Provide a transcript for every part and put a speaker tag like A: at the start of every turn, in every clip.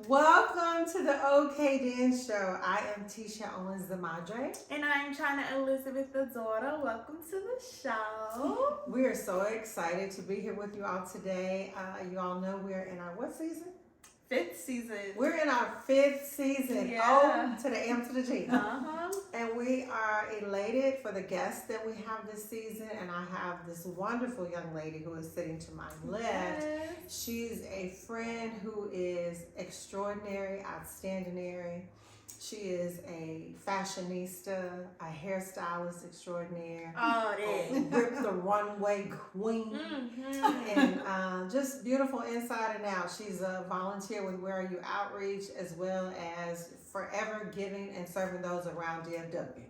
A: Welcome to the OK Dance Show. I am Titia Owens, the Madre.
B: And I'm Chyna Elizabeth, the daughter. Welcome to the show.
A: We are so excited to be here with you all today. You all know we're in our what season?
B: Fifth season.
A: We're in our fifth season.
B: Yeah.
A: O to the M to the G.
B: Uh-huh.
A: And we are elated for the guests that we have this season. And I have this wonderful young lady who is sitting to my left.
B: Yes.
A: She's a friend who is extraordinary, outstanding. She is a fashionista, a hairstylist extraordinaire.
B: Oh, it is.
A: Rip the runway queen.
B: Mm-hmm.
A: And just beautiful inside and out. She's a volunteer with Where Are You Outreach, as well as forever giving and serving those around DFW.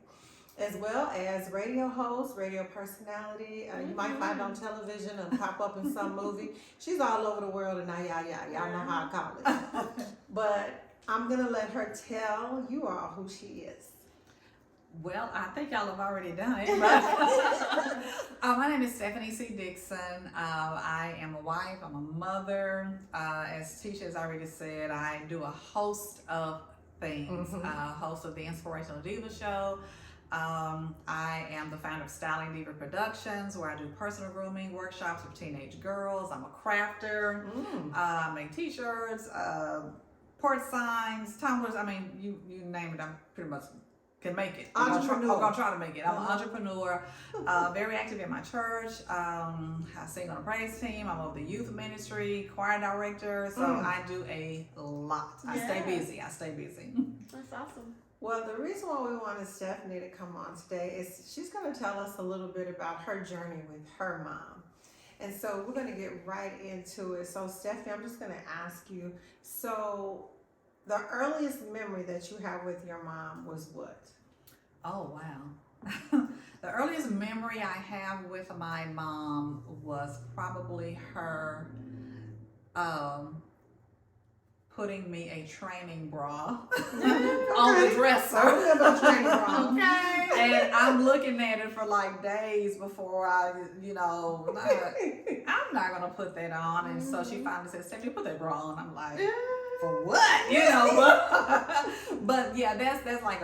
A: As well as radio host, radio personality. You might find on television and pop up in some movie. She's all over the world, and y'all know how I call it. But I'm gonna let her tell you all who she is.
C: Well, I think y'all have already done it. But, my name is Stephanie C. Dixon. I am a wife. I'm a mother. As Titia has already said, I do a host of things. Host of the Inspirational Diva Show. I am the founder of Styling Diva Productions, where I do personal grooming workshops for teenage girls. I'm a crafter. I make t-shirts, port signs, tumblers. I mean, you name it, I'm pretty much can make it. I'm gonna try to make it. I'm an entrepreneur, very active in my church. I sing on a praise team. I'm over the youth ministry, choir director. So I do a lot. I stay busy.
B: That's awesome.
A: Well, the reason why we wanted Stephanie to come on today is she's going to tell us a little bit about her journey with her mom. And so we're going to get right into it. So, Stephanie, I'm just going to ask you, so the earliest memory that you have with your mom was what?
C: Oh, wow. The earliest memory I have with my mom was probably her putting me a training bra on the dresser.
B: Okay.
C: And I'm looking at it for like days before I'm not gonna put that on. And so she finally said, Stephanie, put that bra on. I'm like, for what? But yeah, that's like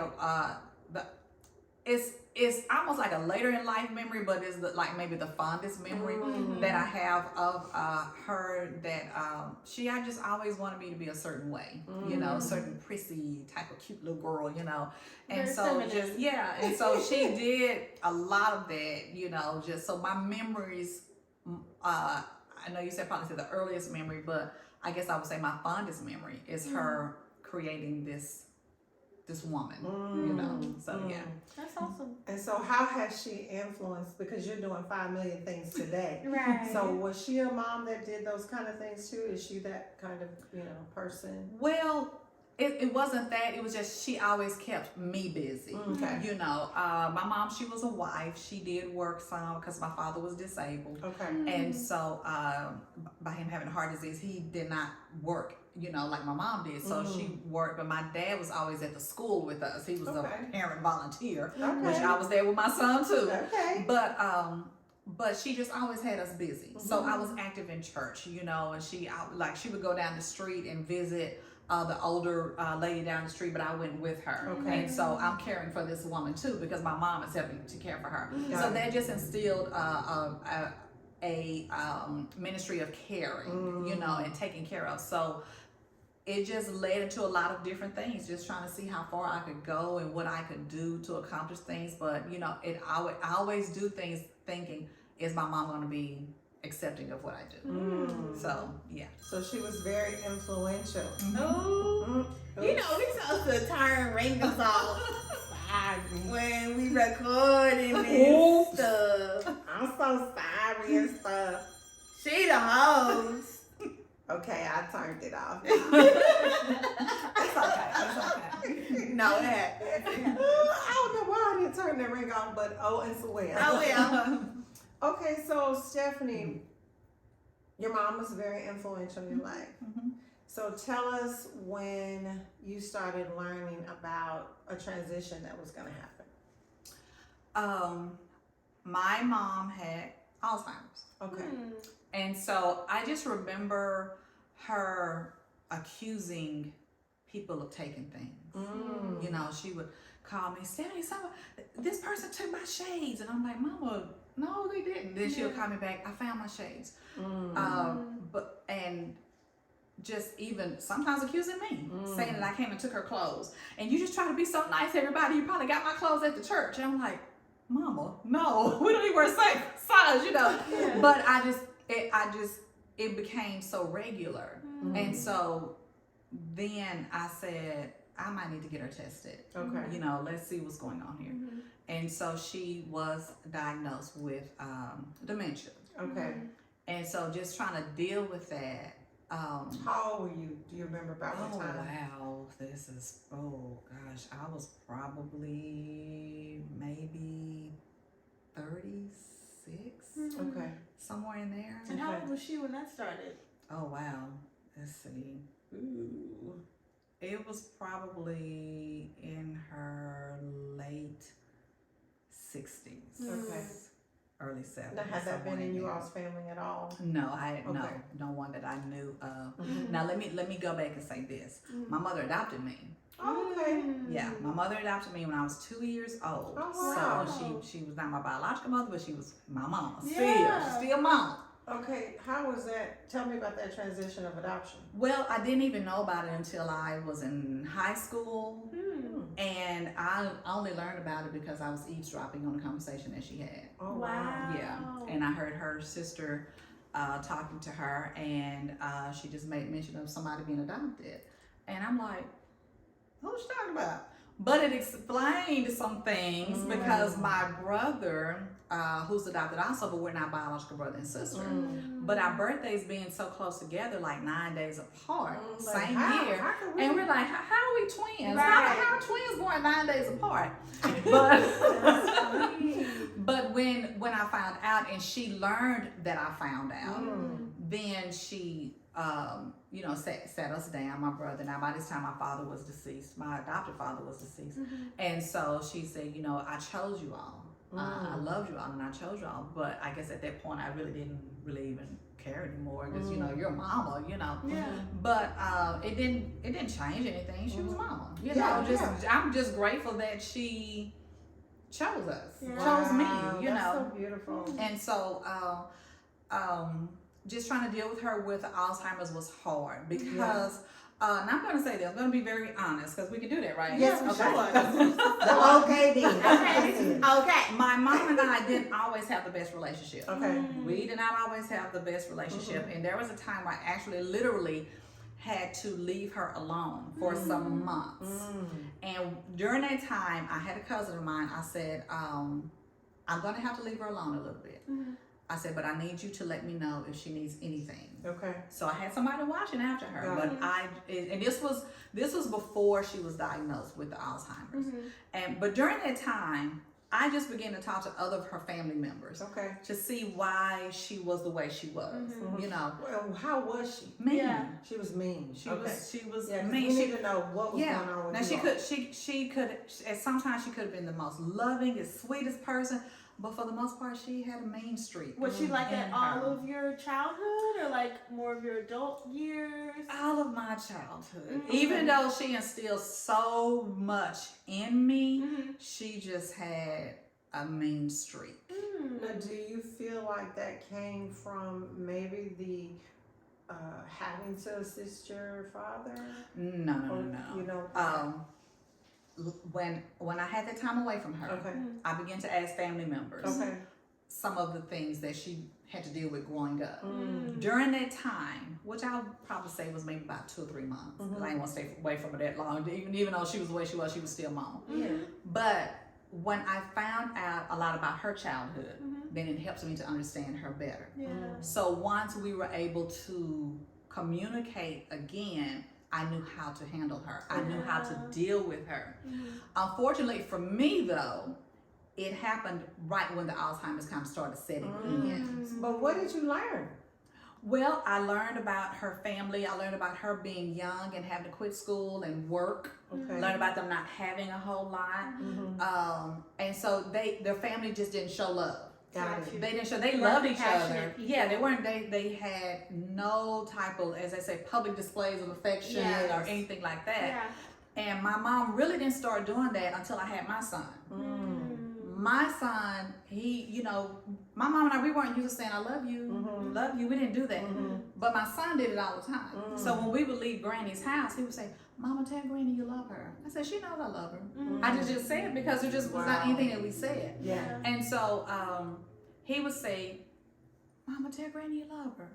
C: it's almost like a later in life memory, but it's like maybe the fondest memory that I have of her. That I just always wanted me to be a certain way, a certain prissy type of cute little girl, and
B: Very
C: so
B: feminine.
C: and so she did a lot of that, just so my memories. I know you probably said the earliest memory, but I guess I would say my fondest memory is her creating this woman, so yeah.
B: That's awesome.
A: And so how has she influenced, because you're doing 5 million things today.
B: Right.
A: So was she a mom that did those kind of things too? Is she that kind of, person?
C: Well, it wasn't that. It was just she always kept me busy.
A: Okay.
C: My mom, she was a wife. She did work some because my father was disabled.
A: Okay.
C: And so by him having heart disease, he did not work, like my mom did. So she worked, but my dad was always at the school with us. He was a parent volunteer, which I was there with my son too.
A: Okay.
C: But she just always had us busy. So I was active in church, and she would go down the street and visit the older lady down the street, but I went with her.
A: Okay.
C: And so I'm caring for this woman too, because my mom is helping to care for her.
A: Got
C: So
A: it.
C: that just instilled a ministry of caring, and taking care of. So it just led into a lot of different things, just trying to see how far I could go and what I could do to accomplish things. But I always do things thinking, is my mom going to be accepting of what I do? So yeah.
A: So she was very influential.
B: Oh, we supposed to turn ringers off when we recording this stuff.
A: I'm so sorry and stuff.
B: She the host.
A: Okay, I turned it off.
C: It's okay.
B: No, that.
A: I don't know why I didn't turn that ring off, but Owens will.
B: Oh, yeah.
A: Okay, so Stephanie, your mom was very influential in your life. So tell us when you started learning about a transition that was going to happen.
C: My mom had Alzheimer's.
A: Okay.
C: And so I just remember her accusing people of taking things.
A: Mm.
C: You know, she would call me, Stephanie, this person took my shades. And I'm like, Mama, no, they didn't. Then she'll call me back, I found my shades. And just even sometimes accusing me, saying that I came and took her clothes. And you just try to be so nice to everybody. You probably got my clothes at the church. And I'm like, Mama, no, we don't even wear the same size, you know.
B: Yeah.
C: But it became so regular. And so then I said, I might need to get her tested.
A: Okay.
C: You know, let's see what's going on here. And so she was diagnosed with dementia.
A: Okay.
C: And so just trying to deal with that.
A: How old were you? Do you remember about what time?
C: Wow, I was probably maybe 36,
A: Okay.
C: somewhere in there.
B: And how old was she when that started?
C: Oh wow, let's see. Ooh. It was probably in her late 60s.
A: Okay.
C: Early 70s.
A: Now, had that been
C: somewhere
A: in you
C: there.
A: all's family at all?
C: No,
A: Okay.
C: no one that I knew of. Now let me go back and say this. My mother adopted me.
A: Oh, okay.
C: Yeah, my mother adopted me when I was 2 years old.
A: Oh, wow.
C: So she was not my biological mother, but she was my mama.
B: Yeah.
C: Still mama.
A: Okay, how was that? Tell me about that transition of adoption.
C: Well, I didn't even know about it until I was in high school. And I only learned about it because I was eavesdropping on a conversation that she had.
A: Oh, wow.
C: Yeah, and I heard her sister talking to her, and she just made mention of somebody being adopted. And I'm like, who's she talking about? But it explained some things because my brother, who's adopted also, but we're not biological brother and sister. But our birthdays being so close together, like 9 days apart, same year.
A: How
C: And we're like, how are we twins?
B: Right.
C: How are twins born 9 days apart? But when I found out and she learned that I found out, then she sat us down, my brother. Now by this time my father was deceased, my adopted father was deceased. And so she said, I chose you all. I loved you all and I chose you all. But I guess at that point I really didn't even care anymore because you're a mama,
B: Yeah.
C: But it didn't change anything. She was mama. I'm just grateful that she chose us.
B: Yeah.
C: Chose me,
A: That's so beautiful.
C: And so just trying to deal with her with Alzheimer's was hard because and I'm going to say this, I'm going to be very honest because we can do that, right?
A: Yes,
C: okay.
A: Sure. Okay, then.
B: Okay.
C: My mom and I didn't always have the best relationship.
A: Okay.
C: We did not always have the best relationship. And there was a time where I actually literally had to leave her alone for some months. And during that time, I had a cousin of mine. I said, I'm going to have to leave her alone a little bit. I said, but I need you to let me know if she needs anything.
A: Okay.
C: So I had somebody watching after her, and this was before she was diagnosed with the Alzheimer's. But during that time, I just began to talk to other of her family members.
A: Okay.
C: To see why she was the way she was.
A: Well, how was she?
C: Mean.
B: Yeah.
A: She was mean.
C: She was
A: Yeah,
C: mean.
A: we need to know what was going on with
C: now she could at sometimes she could have been the most loving, the sweetest person. But for the most part, she had a mean streak.
B: Was she like that
C: in
B: all
C: her.
B: of your childhood or like more of your adult years?
C: All of my childhood. Even though she instilled so much in me, she just had a mean streak.
A: Now, do you feel like that came from maybe the having to assist your father?
C: No.
A: You know.
C: When I had that time away from her, I began to ask family members some of the things that she had to deal with growing up. During that time, which I'll probably say was maybe about 2 or 3 months. I didn't want to stay away from her that long. Even though she was the way she was still mama. But when I found out a lot about her childhood, then it helps me to understand her better. So once we were able to communicate again, I knew how to handle her. I knew how to deal with her. Unfortunately for me though, it happened right when the Alzheimer's kind of started setting in.
A: But what did you learn?
C: Well, I learned about her family. I learned about her being young and having to quit school and work. Learned about them not having a whole lot. And so their family just didn't show love.
A: Got it.
C: They didn't show. They
B: Weren't
C: loved each other.
B: passionate people.
C: Yeah, they weren't. They had no type of, as they say, public displays of affection
B: Yes.
C: or anything like that.
B: Yeah.
C: And my mom really didn't start doing that until I had my son. My son, he, you know, my mom and I, we weren't used to saying, I love you, love you. We didn't do that. But my son did it all the time. So when we would leave Granny's house, he would say, Mama, tell Granny you love her. I said, she knows I love her. I just said it because it just was not anything that we said.
A: Yeah.
C: And so he would say, Mama, tell Granny you love her.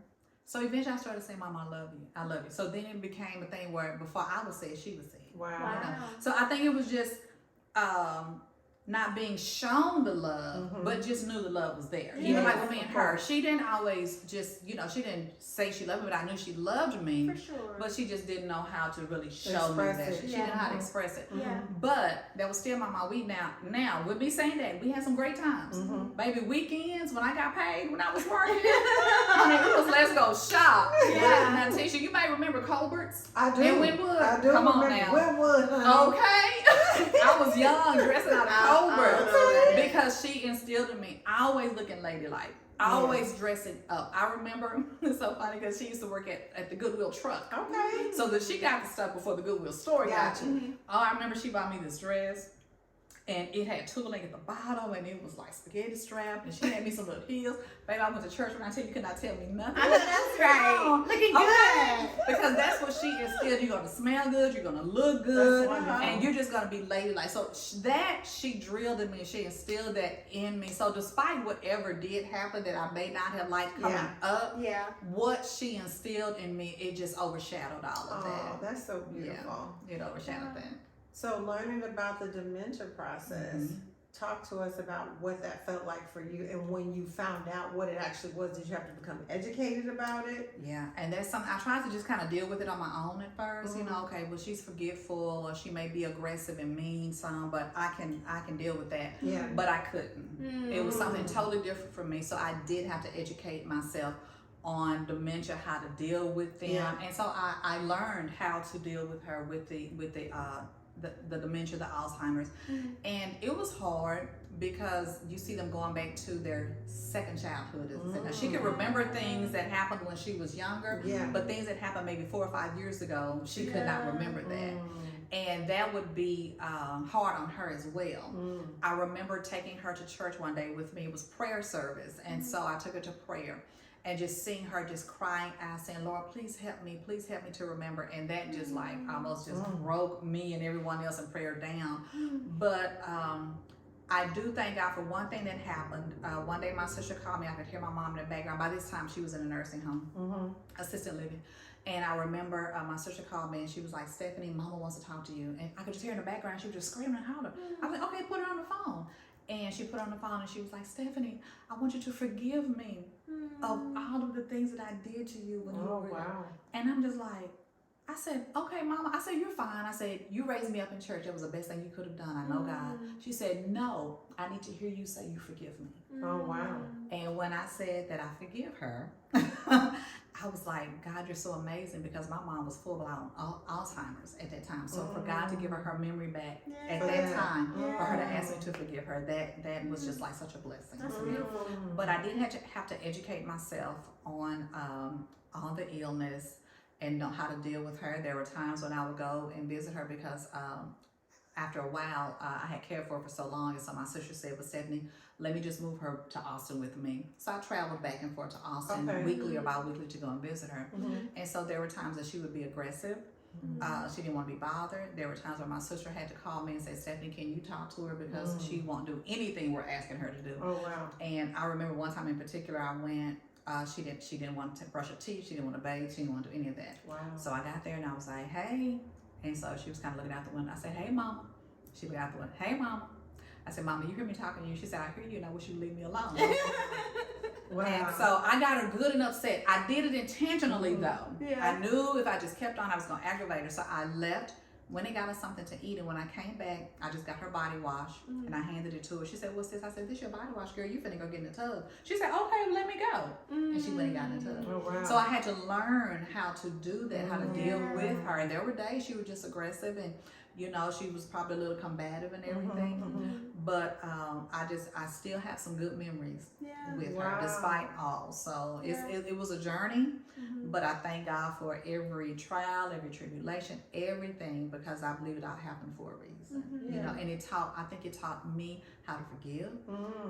C: So eventually I started saying, Mama, I love you. I love you. So then it became a thing where before I would say it, she would say it.
A: Wow.
C: You know? So I think it was just not being shown the love, but just knew the love was there. Even like with me and her, she didn't always just, you know, she didn't say she loved me, but I knew she loved me.
B: For sure.
C: But she just didn't know how to really show me
A: Express
C: that.
A: it.
C: She didn't know how to express it.
B: Yeah.
C: But that was still my mom. We now with me saying that, we had some great times. Baby, weekends when I got paid, when I was working, honey, it was let's go shop.
B: Yeah.
C: Now, Titia, you may remember Colbert's.
A: I do.
C: In Wynwood.
A: I do
C: Come on
A: remember
C: now.
A: Wynwood, honey.
C: Okay. I was young, dressing out of Colbert's
B: Okay.
C: because she instilled in me always looking ladylike. Always dressing up. I remember, it's so funny because she used to work at the Goodwill truck.
A: Okay.
C: So that she got the stuff before the Goodwill store got
A: Gotcha.
C: it. Oh, I remember she bought me this dress and it had tooling at the bottom and it was like spaghetti strap and she had me some little heels. Baby, I went to church when I tell you could not tell me nothing.
B: I know that's right. Looking
C: Okay.
B: good.
C: Because that's what she instilled. You're gonna smell good, you're gonna look good,
A: That's wonderful.
C: and you're just gonna be ladylike. So that she drilled in me, she instilled that in me. So despite whatever did happen that I may not have liked coming up,
B: Yeah.
C: what she instilled in me, it just overshadowed all of
A: Oh,
C: that.
A: that's so beautiful.
C: It overshadowed that.
A: So learning about the dementia process, talk to us about what that felt like for you and when you found out what it actually was. Did you have to become educated about it?
C: Yeah, and that's something I tried to just kind of deal with it on my own at first. You know, okay, well she's forgetful or she may be aggressive and mean some, but I can deal with that.
A: Yeah.
C: But I couldn't. It was something totally different for me, so I did have to educate myself on dementia, how to deal with them, and so I learned how to deal with her with the dementia, the Alzheimer's, and it was hard because you see them going back to their second childhood. Now, she could remember things that happened when she was younger, but things that happened maybe 4 or 5 years ago, she could not remember that. And that would be hard on her as well. I remember taking her to church one day with me. It was prayer service, and so I took her to prayer. And just seeing her just crying out, saying, Lord, please help me to remember. And that just like almost just broke me and everyone else in prayer down. But I do thank God for one thing that happened. One day my sister called me. I could hear my mom in the background. By this time she was in a nursing home, assisted living. And I remember my sister called me and she was like, Stephanie, Mama wants to talk to you. And I could just hear in the background, she was just screaming and hollering. I was like, okay, put her on the phone. And she put her on the phone and she was like, Stephanie, I want you to forgive me of all of the things that I did to you when you were young. And I'm just like, I said, okay, Mama. I said, you're fine. I said, you raised me up in church. That was the best thing you could have done. I know God. She said, no, I need to hear you say you forgive me.
A: Oh, wow.
C: And when I said that I forgive her, I was like, God, you're so amazing, because my mom was full-blown Alzheimer's at that time. So for God to give her memory back at that time, for her to ask me to forgive her, that was just like such a blessing.
B: That's beautiful.
C: But I did have to educate myself on the illness and know how to deal with her. There were times when I would go and visit her because after a while, I had cared for her for so long, and so my sister said, well, Stephanie, let me just move her to Austin with me. So I traveled back and forth to Austin weekly or bi-weekly to go and visit her. And so there were times that she would be aggressive. She didn't want to be bothered. There were times where my sister had to call me and say, Stephanie, can you talk to her, because she won't do anything we're asking her to do.
A: Oh, wow.
C: And I remember one time in particular, I went, she didn't want to brush her teeth, she didn't want to bathe, she didn't want to do any of that.
A: Wow.
C: So I got there and I was like, hey. And so she was kind of looking out the window. I said, hey, Mama. She looked out the window, hey, Mama. I said, Mama, you hear me talking to you? She said, I hear you, and I wish you'd leave me alone.
A: Wow.
C: And so I got her good and upset. I did it intentionally, though.
B: Yeah.
C: I knew if I just kept on, I was going to aggravate her. So I left, went and got her something to eat. And when I came back, I just got her body wash, and I handed it to her. She said, what's this? I said, this your body wash, girl. You finna go get in the tub. She said, okay, well, let me go. And she went and got in the tub.
A: Oh, wow.
C: So I had to learn how to do that, how to deal with her. And there were days she was just aggressive, and You know, she was probably a little combative and everything. But I still have some good memories with her, despite all. So it was a journey, but I thank God for every trial, every tribulation, everything, because I believe it all happened for a reason. You know, and I think it taught me how to forgive.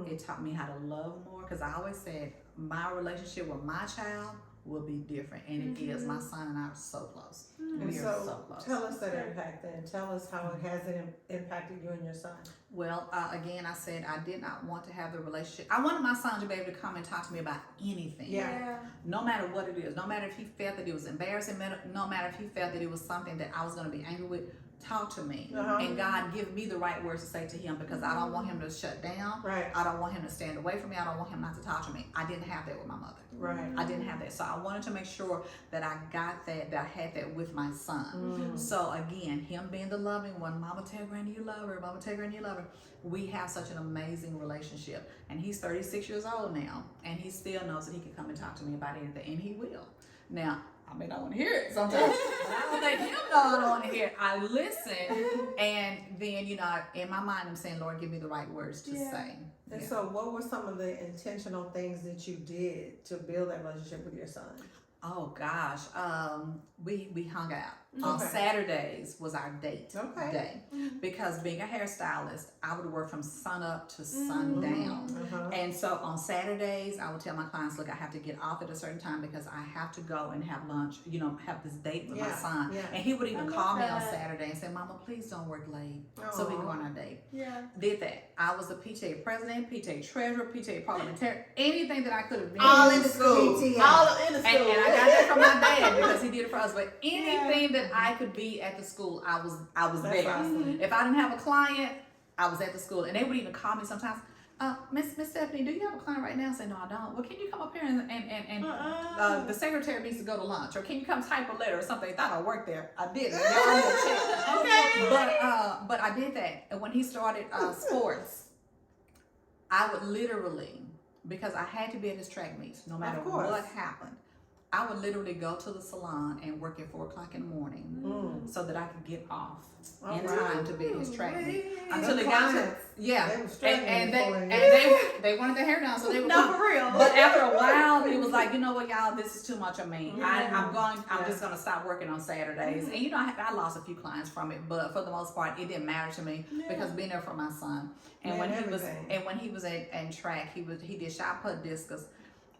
C: It taught me how to love more, because I always said my relationship with my child will be different, and it is. My son and I are so close.
A: And
C: We are so close.
A: tell us that impact then. Tell us how it has impacted you and your son.
C: Well, again, I said I did not want to have the relationship. I wanted my son to be able to come and talk to me about anything. No matter what it is. No matter if he felt that it was embarrassing. No matter if he felt that it was something that I was going to be angry with. Talk to me. And God give me the right words to say to him, because I don't want him to shut down. I don't want him to stand away from me. I don't want him not to talk to me. I didn't have that with my mother. I didn't have that. So I wanted to make sure that I got that I had that with my son. So again, him being the loving one, Mama tell Granny you love her, Mama tell Granny you love her. We have such an amazing relationship. And he's 36 years old now, and he still knows that he can come and talk to me about anything, and he will. Now, I may not want to hear it sometimes, but I don't think him know I don't want to hear it. I listen, and then, you know, in my mind, I'm saying, Lord, give me the right words to say.
A: And so what were some of the intentional things that you did to build that relationship with your son?
C: Oh gosh, we hung out. On Saturdays was our date day, because being a hairstylist, I would work from sun up to sundown. And so on Saturdays, I would tell my clients, look, I have to get off at a certain time because I have to go and have lunch, you know, have this date with my son. And he would even call me on Saturday and say, Mama, please don't work late so we can go on our date. Did that. I was the PTA president, PTA treasurer, PTA parliamentarian, anything that I could have been.
B: All in the school. All in the school.
C: And I got that from my dad because he did it for us. But anything that I could be at the school, I was there.
A: Awesome.
C: If I didn't have a client, I was at the school. And they would even call me sometimes, Miss Stephanie, do you have a client right now? I say, no, I don't. Well, can you come up here and the secretary needs to go to lunch, or can you come type a letter or something? They thought I worked there. I didn't. But I did that. And when he started sports, I would literally, because I had to be at his track meets, no matter what happened, I would literally go to the salon and work at 4 o'clock in the morning so that I could get off in time to be at his track meet. Until it got to, they wanted their hair down, so they would come.
B: For real.
C: But after a while, it was like, you know what, y'all, this is too much of me. I'm just gonna stop working on Saturdays. And you know, I lost a few clients from it, but for the most part, it didn't matter to me because being there for my son. And when he was at track, he did shot put discus.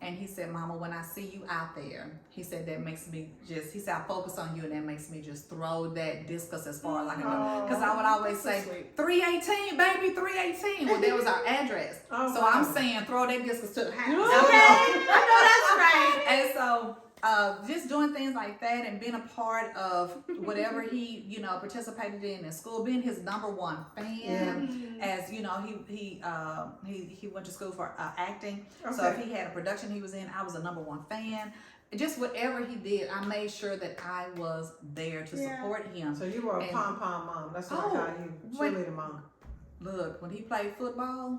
C: And he said, Mama, when I see you out there, he said, that makes me he said, I focus on you, and that makes me just throw that discus as far as I can go. Because I would always say, 318, baby, 318. Well, that was our address. I'm saying, throw that discus to the house.
B: I know that's right.
C: And so, just doing things like that and being a part of whatever he, you know, participated in school, being his number one fan, as you know, he went to school for acting. So if he had a production he was in, I was a number one fan. Just whatever he did, I made sure that I was there to support him.
A: So you were a pom-pom mom. That's what I call you, cheerleader mom.
C: Look, when he played football,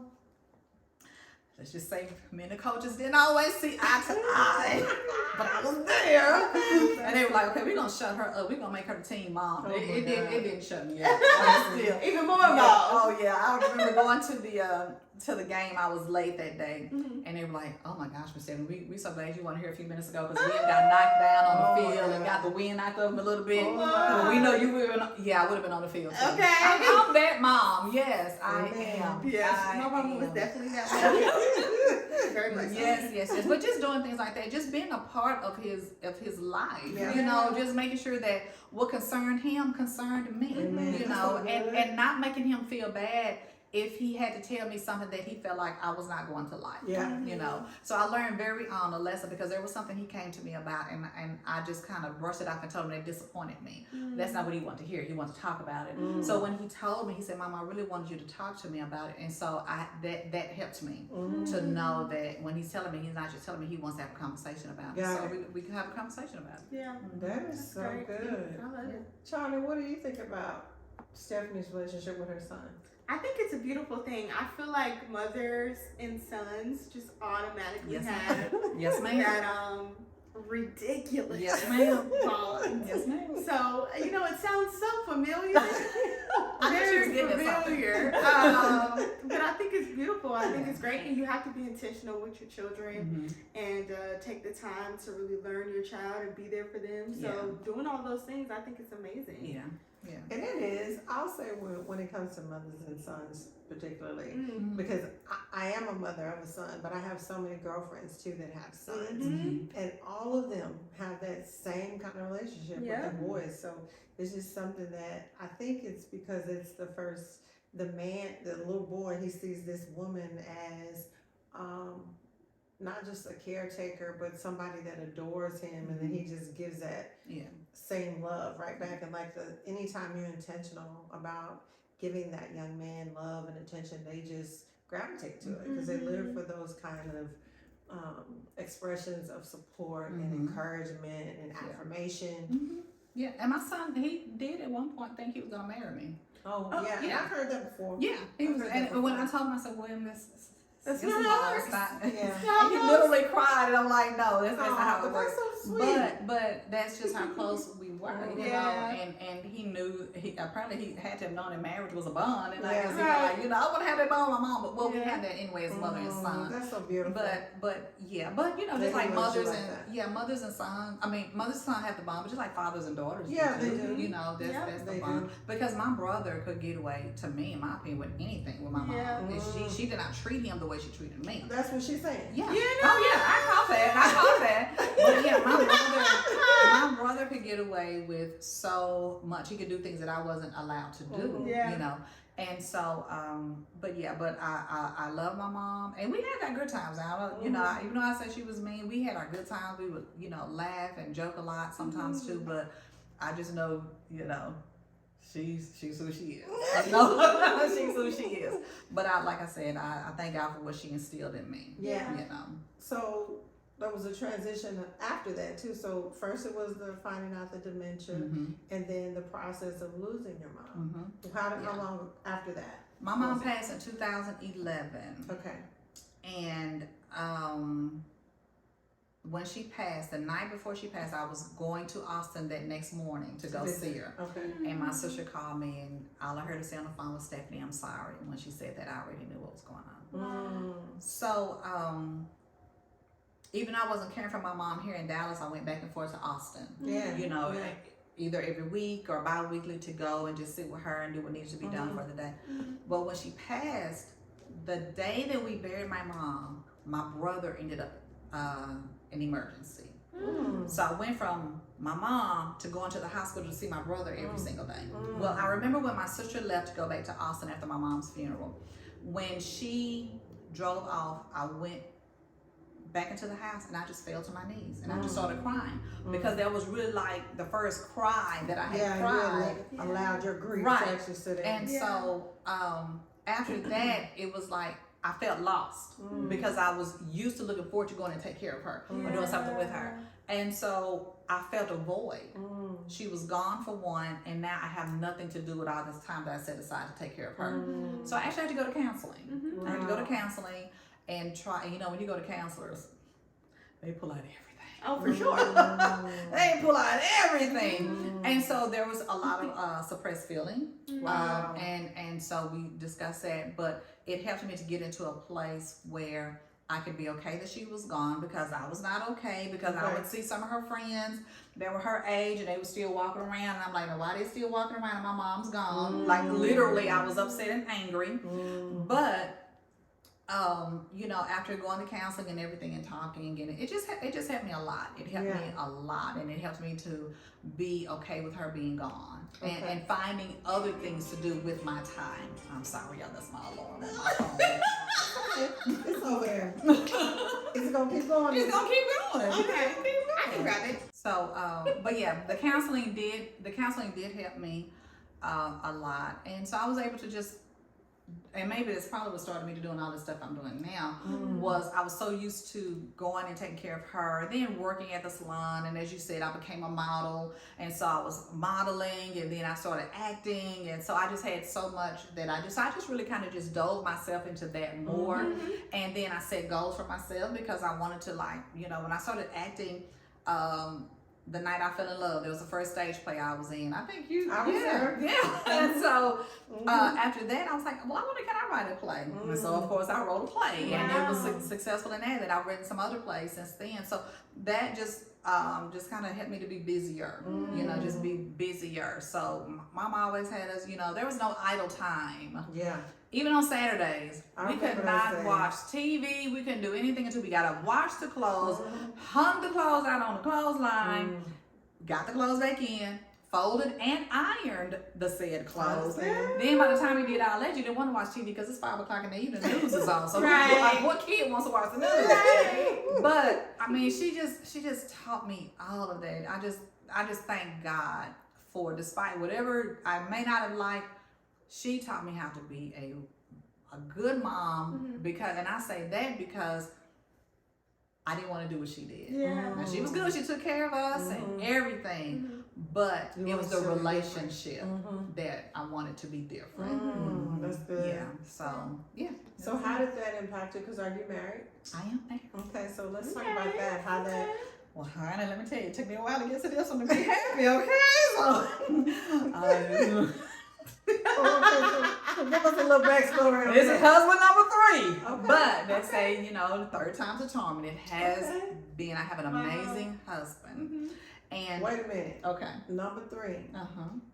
C: let's just say me and the coaches didn't always see eye to eye, but I was there. And they were like, okay, we're going to shut her up. We're going to make her the team mom. It didn't shut me up. Still.
B: Even more involved.
C: Oh, yeah. I remember going to the game. I was late that day. And they were like, oh, my gosh, Miss Stephanie, we so glad you weren't here a few minutes ago because we got knocked down on the field and got the wind knocked up a little bit. We know you would have been, I would have been on the field too.
B: Okay.
C: I'm that mom. Yes, I am.
B: Yes, my mama was definitely that one. Very much.
C: Yes. But just doing things like that, just being a part of his life, you know, just making sure that what concerned him concerned me, you know, and not making him feel bad if he had to tell me something that he felt like I was not going to like, you know. So I learned very on a lesson because there was something he came to me about and I just kind of brushed it off and told him that disappointed me. That's not what he wanted to hear. He wanted to talk about it. So when he told me, he said, Mama, I really wanted you to talk to me about it. And so that helped me to know that when he's telling me, he's not just telling me, he wants to have a conversation about it. So we can have a conversation about it.
B: Yeah.
A: That is so good.
B: I love it.
A: Charlie, what do you think about Stephanie's relationship with her son?
B: I think it's a beautiful thing. I feel like mothers and sons just automatically have
C: Yes, ma'am.
B: that ridiculous.
C: Yes, ma'am.
B: Bonds.
C: Yes, ma'am.
B: So, you know, it sounds so familiar.
C: I knew she was
B: Very
C: getting at
B: familiar. But I think it's beautiful. I think it's great. And you have to be intentional with your children and take the time to really learn your child and be there for them. So doing all those things, I think it's amazing.
C: Yeah. Yeah.
A: And it is, I'll say when it comes to mothers and sons particularly, because I am a mother of a son, but I have so many girlfriends too that have sons. And all of them have that same kind of relationship with their boys. So it's just something that I think it's because it's the little boy, he sees this woman as not just a caretaker, but somebody that adores him, and then he just gives that same love right back. And like anytime you're intentional about giving that young man love and attention, they just gravitate to it because they live for those kind of expressions of support and encouragement and affirmation.
C: Yeah, and my son, he did at one point think he was gonna marry me.
A: Oh yeah, and I've heard that before.
C: Yeah, he was, and when I told him, I said, "William,
B: That's
C: this
B: not
C: hard.
B: ours.
C: It's not."
A: Yeah.
C: And he literally cried, and I'm like, "No, that's not how it
A: but
C: works."
A: that's so sweet.
C: But that's just how close we were, you know. And he knew. Apparently he had to have known that marriage was a bond, and I guess he was like, you know, I want to have that bond with my mom, but we had that anyway as mother and son.
A: That's so beautiful.
C: But you know, just like mothers and mothers and sons. I mean, mothers and sons have the bond, but just like fathers and daughters.
A: Yeah, they do.
C: You know, that's the
A: they
C: bond.
A: do.
C: Because my brother could get away, to me, in my opinion, with anything with my mom. And she did not treat him the way she treated me.
A: That's what she's saying.
C: Yeah. Oh yeah, I caught that. But yeah, my brother could get away with so much. He could do things that I wasn't allowed to do. You know. And so, but I love my mom, and we had our good times. You know, even though I said she was mean, we had our good times. We would, you know, laugh and joke a lot sometimes too. But I just know, you know, she's who she is. I know she's who she is. But like I said, I thank God for what she instilled in me.
A: Yeah.
C: You know.
A: So there was a transition after that too. So first it was the finding out the dementia, and then the process of losing your mom. How long after that?
C: My mom passed in 2011.
A: Okay.
C: And when she passed, the night before she passed, I was going to Austin that next morning to go see her.
A: Okay.
C: And my sister called me, and all I heard her say on the phone was, "Stephanie, I'm sorry." And when she said that, I already knew what was going on. So, even though I wasn't caring for my mom here in Dallas, I went back and forth to Austin. You know, either every week or bi-weekly to go and just sit with her and do what needed to be done for the day. But when she passed, the day that we buried my mom, my brother ended up an emergency. So I went from my mom to going to the hospital to see my brother every single day. Well, I remember when my sister left to go back to Austin after my mom's funeral. When she drove off, I went back into the house and I just fell to my knees and I just started crying because that was really like the first cry that I had cried.
A: You allowed your grief to actually sit in.
C: And so after that, it was like I felt lost because I was used to looking forward to going and take care of her or doing something with her. And so I felt a void. She was gone for one, and now I have nothing to do with all this time that I set aside to take care of her. So I actually had to go to counseling. I had to go to counseling and try, you know, when you go to counselors, they pull out everything.
B: Oh, for sure.
C: They pull out everything. And so there was a lot of suppressed feeling. And so we discussed that, but it helped me to get into a place where I could be okay that she was gone because I was not okay because I would see some of her friends that were her age and they were still walking around and I'm like, no, why are they still walking around and my mom's gone? Like literally I was upset and angry. But you know, after going to counseling and everything and talking, and it just helped me a lot. It helped me a lot, and it helped me to be okay with her being gone and finding other things to do with my time. I'm sorry, y'all, that's my alarm on my phone.
A: It's over there. It's gonna keep going.
C: It's gonna keep going.
B: Okay, I can grab it.
C: So, but yeah, the counseling did help me a lot, and so I was able to just. And maybe that's probably what started me to doing all the stuff I'm doing now, was I was so used to going and taking care of her, then working at the salon, and as you said, I became a model, and so I was modeling, and then I started acting, and so I just had so much that I just really kind of just dove myself into that more, and then I set goals for myself because I wanted to, like, you know, when I started acting, the night I fell in love, there was the first stage play I was in. I think you,
A: I was there.
C: yeah. And so after that, I was like, well, I wonder, can I write a play? And so of course I wrote a play, and it was successful in that. And I've written some other plays since then. So that just kind of helped me to be busier, you know, just be busier. So Mama always had us, you know, there was no idle time.
A: Yeah.
C: Even on Saturdays, we could not watch TV. We couldn't do anything until we got to wash the clothes, hung the clothes out on the clothesline, got the clothes back in, folded and ironed the said clothes. Then by the time we did all that, you didn't want to watch TV because it's 5 o'clock in the evening. The news is on. So what kid wants to watch the news? But I mean, she just taught me all of that. I just thank God for, despite whatever I may not have liked, she taught me how to be a good mom, because, and I say that because I didn't want to do what she did. Now, she was good. She took care of us and everything, but it was the relationship that I wanted to be different.
A: That's good.
C: Yeah. So yeah.
A: So how did that impact you? Because are you married?
C: I am married.
A: Okay, so let's talk about that. How that.
C: Well, honey, let me tell you, it took me a while to get to this one to be happy. Okay, so.
A: Give us a little backstory.
C: This is husband number 3. Okay. But they say, you know, the third time's a charm, and it has been. I have an amazing husband. And
A: wait a minute.
C: Okay.
A: Number 3.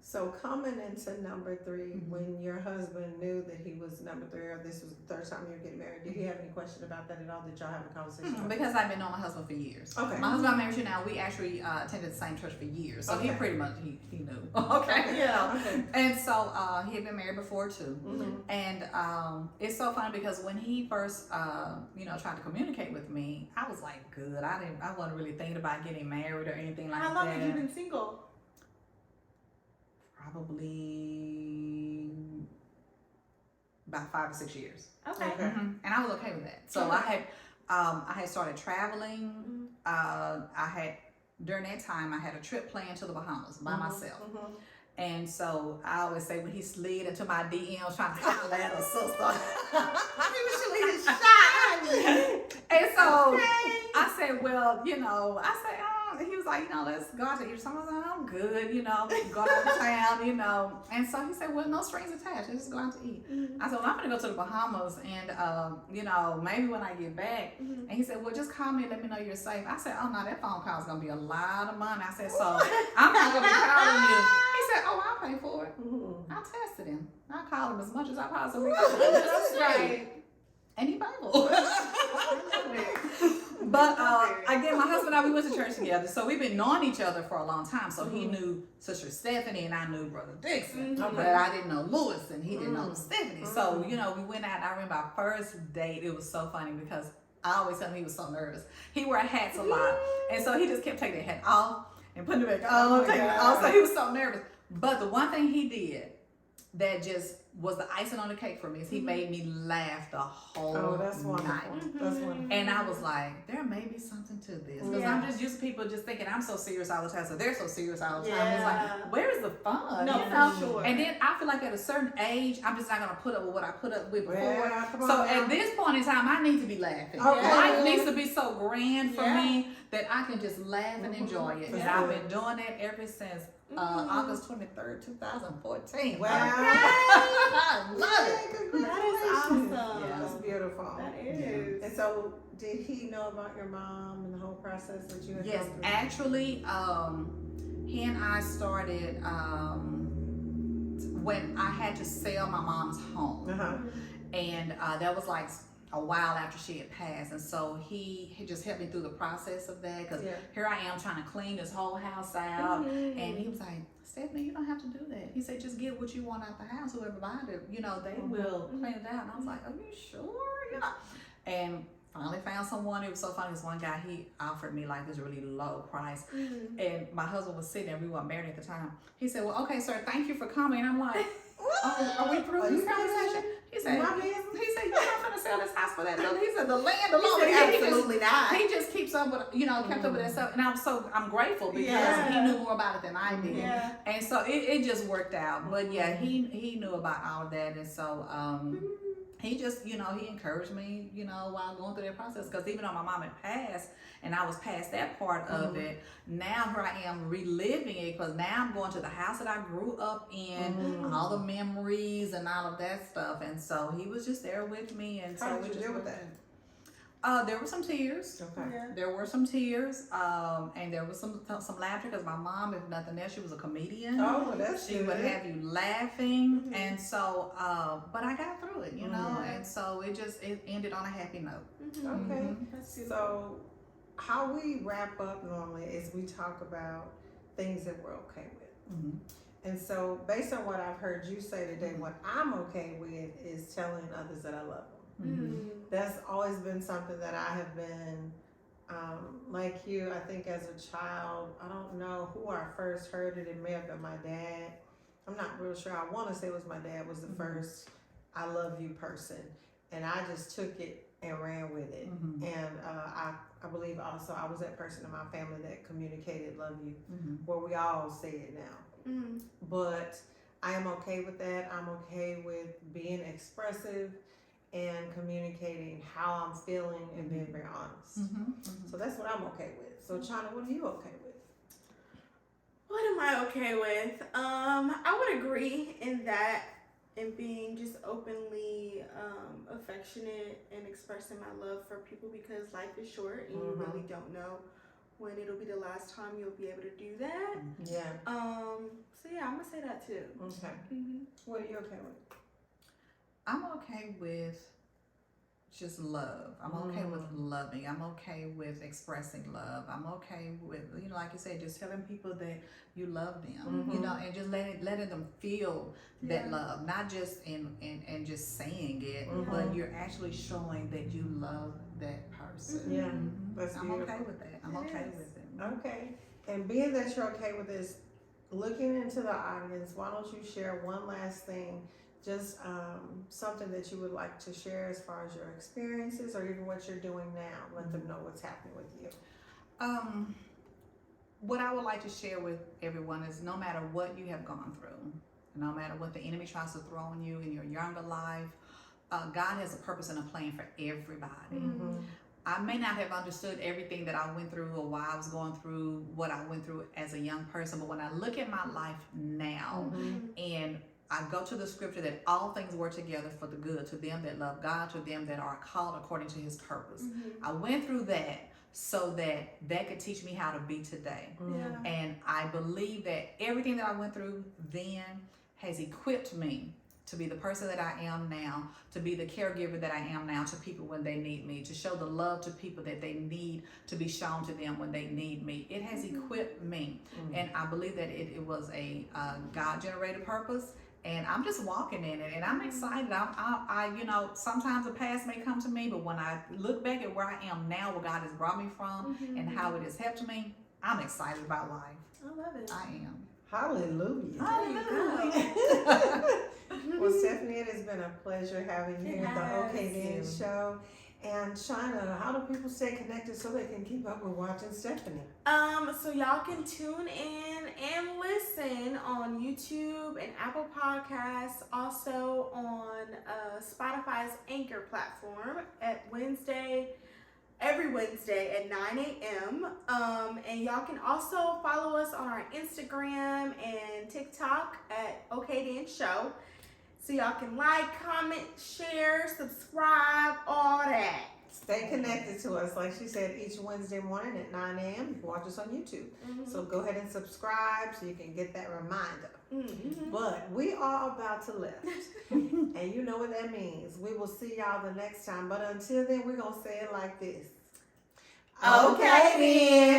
B: So
A: coming into number 3, when your husband knew that he was number 3, or this was the third time you were getting married, did he have any question about that at all? Did y'all have a conversation?
C: Because I've been knowing my husband for years.
A: Okay.
C: My husband, I'm married to now. We actually attended the same church for years, so he pretty much he knew. Okay.
A: Yeah. Okay.
C: And so he had been married before too. And it's so funny because when he first you know, tried to communicate with me, I was like, good. I wasn't really thinking about getting married or anything like that.
B: How long have you been single?
C: Probably about 5 or 6 years.
B: Okay.
C: And I was okay with that. So I had started traveling. During that time I had a trip planned to the Bahamas by myself. And so I always say, when he slid into my DMs trying to holler at a sister,
B: He was shot.
C: and so I said, well, you know, he was like, you know, let's go out to eat. So I was like, I'm good, you know, go out of town, you know. And so he said, well, no strings attached, let's just go out to eat. I said, well, I'm gonna go to the Bahamas, and you know, maybe when I get back. And he said, well, just call me and let me know you're safe. I said, oh no, that phone call is gonna be a lot of money. I said, so I'm not gonna be calling you. He said, oh, I'll pay for it. I tested him. I called him as much as I possibly could.
B: That's right.
C: And he Bible. But again, my husband and I, we went to church together, so we've been knowing each other for a long time. So he knew Sister Stephanie, and I knew Brother Dixon, but I didn't know Lewis, and he didn't know Stephanie. So you know, we went out. And I remember our first date. It was so funny because I always tell him he was so nervous. He wore hats a lot, and so he just kept taking the hat off and putting it back on, taking it off. So he was so nervous. But the one thing he did that just was the icing on the cake for me is he made me laugh the whole night.
A: That's wonderful.
C: And I was like, there may be something to this. Because I'm just used to people just thinking I'm so serious all the time, so they're so serious all the time. I was like, where is the fun?
B: No,
C: you know?
B: for sure.
C: And then I feel like at a certain age, I'm just not going to put up with what I put up with before.
A: Yeah, come on
C: So
A: now.
C: at this point in time, I need to be laughing.
A: Okay.
C: Life needs to be so grand for me that I can just laugh and enjoy it. And I've been doing that ever since August 23rd, 2014.
A: Wow.
C: I love it.
B: That is awesome.
C: Yeah.
A: That's beautiful.
B: That is.
A: And so, did he know about your mom and the whole process that you had
C: Yes,
A: gone through?
C: actually, he and I started when I had to sell my mom's home. And that was like a while after she had passed, and so he just helped me through the process of that, because here I am trying to clean this whole house out, and he was like, Stephanie, you don't have to do that. He said, just get what you want out the house, whoever buys it, you know, they will clean it out. And I was like, are you sure? You know, and finally found someone. It was so funny. This one guy, he offered me like this really low price, and my husband was sitting there. We weren't married at the time. He said, well, okay, sir, thank you for coming. And I'm like, oh, are we through this conversation? He said, you're not going to sell this house for that little. He said, the land alone.
B: Absolutely not.
C: He just keeps up with, you know, kept up with that stuff. And I'm grateful because he knew more about it than I did. And so it just worked out. But yeah, he knew about all of that. And so, he just, he encouraged me, while going through that process. Because even though my mom had passed and I was past that part of it, now here I am reliving it, because now I'm going to the house that I grew up in, all the memories and all of that stuff. And so he was just there with me. And
A: How
C: so
A: did you deal with that?
C: There were some tears.
A: Okay.
B: Yeah.
C: There were some tears, and there was some laughter, because my mom, if nothing else, she was a comedian.
A: Oh, well, that's
C: She
A: good.
C: would have you laughing, and so, but I got through it, and so it ended on a happy note.
A: Okay.
B: That's beautiful.
A: So, how we wrap up normally is we talk about things that we're okay with. And so, based on what I've heard you say today, what I'm okay with is telling others that I love them. That's always been something that I have been, like you, I think as a child, I don't know who I first heard it. It may have been my dad. I'm not real sure. I want to say it was my dad was the first I love you person. And I just took it and ran with it. And I believe also I was that person in my family that communicated love you, where we all say it now. But I am okay with that. I'm okay with being expressive and communicating how I'm feeling and being very honest. So that's what I'm okay with. So Chyna, what are you okay with?
B: What am I okay with? I would agree in that, and being just openly affectionate and expressing my love for people, because life is short and you really don't know when it'll be the last time you'll be able to do that.
A: Yeah.
B: So yeah, I'm gonna say that too.
A: Okay. What are you okay with?
C: I'm okay with just love. I'm okay with loving. I'm okay with expressing love. I'm okay with, like you said, just telling people that you love them, and just letting them feel that love, not just in just saying it, but you're actually showing that you love that person.
A: Yeah, that's
C: I'm
A: beautiful.
C: okay with that. I'm okay with it.
A: Okay. And being that you're okay with this, looking into the audience, why don't you share one last thing, just something that you would like to share as far as your experiences or even what you're doing now. Let them know what's happening with you.
C: What I would like to share with everyone is, no matter what you have gone through, no matter what the enemy tries to throw on you in your younger life, God has a purpose and a plan for everybody. I may not have understood everything that I went through or why I was going through what I went through as a young person, but when I look at my life now and I go to the scripture that all things work together for the good to them that love God, to them that are called according to his purpose. I went through that so that could teach me how to be today. And I believe that everything that I went through then has equipped me to be the person that I am now, to be the caregiver that I am now to people when they need me, to show the love to people that they need to be shown to them when they need me. It has equipped me. And I believe that it was a God-generated purpose. And I'm just walking in it, and I'm excited. I sometimes the past may come to me, but when I look back at where I am now, where God has brought me from, and how it has helped me, I'm excited about life.
B: I love it.
C: I am.
A: Hallelujah.
C: Hallelujah.
A: Well, Stephanie, it has been a pleasure having you at the OK
B: Yes.
A: Then show. And Chyna, how do people stay connected so they can keep up with watching Stephanie?
B: So y'all can tune in and listen on YouTube and Apple Podcasts, also on Spotify's Anchor platform every Wednesday at 9 a.m. And y'all can also follow us on our Instagram and TikTok at OK Then Show. So y'all can like, comment, share, subscribe, all that.
A: Stay connected to us. Like she said, each Wednesday morning at 9 a.m. You can watch us on YouTube. So go ahead and subscribe so you can get that reminder. But we are about to lift. And you know what that means. We will see y'all the next time. But until then, we're going to say it like this.
B: Okay, then.